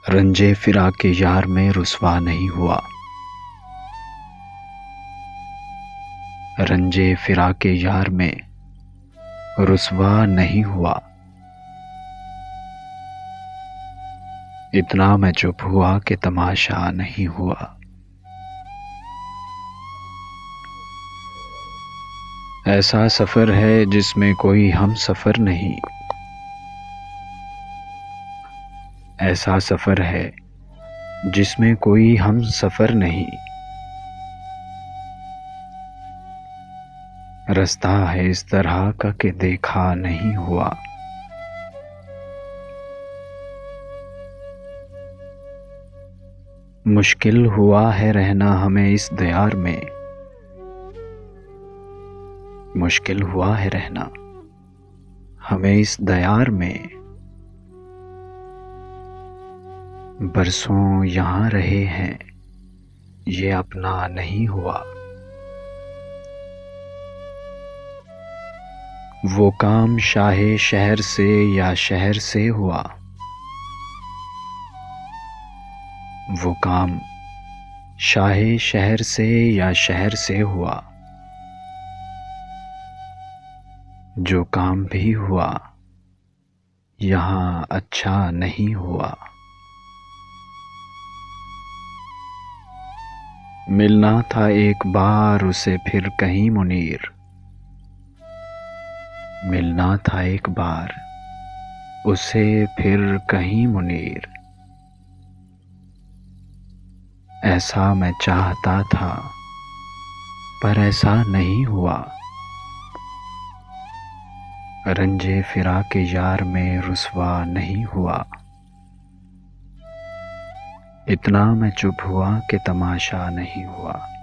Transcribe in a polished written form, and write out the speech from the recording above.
रंजे फिरा के यार में रुसवा नहीं हुआ। रंजे फिरा के यार में रुसवा नहीं हुआ। इतना मैं चुप हुआ कि तमाशा नहीं हुआ। ऐसा सफ़र है जिसमें कोई हम सफ़र नहीं। ऐसा सफ़र है जिसमें कोई हम सफ़र नहीं। रास्ता है इस तरह का कि देखा नहीं हुआ। मुश्किल हुआ है रहना हमें इस दयार में। मुश्किल हुआ है रहना हमें इस दयार में। बरसों यहाँ रहे हैं ये अपना नहीं हुआ। वो काम शाहे शहर से या शहर से हुआ। वो काम शाहे शहर से या शहर से हुआ। जो काम भी हुआ यहाँ अच्छा नहीं हुआ। मिलना था एक बार उसे फिर कहीं मुनीर। मिलना था एक बार उसे फिर कहीं मुनीर। ऐसा मैं चाहता था पर ऐसा नहीं हुआ। रंजे फिरा के यार में रुसवा नहीं हुआ। इतना मैं चुप हुआ कि तमाशा नहीं हुआ।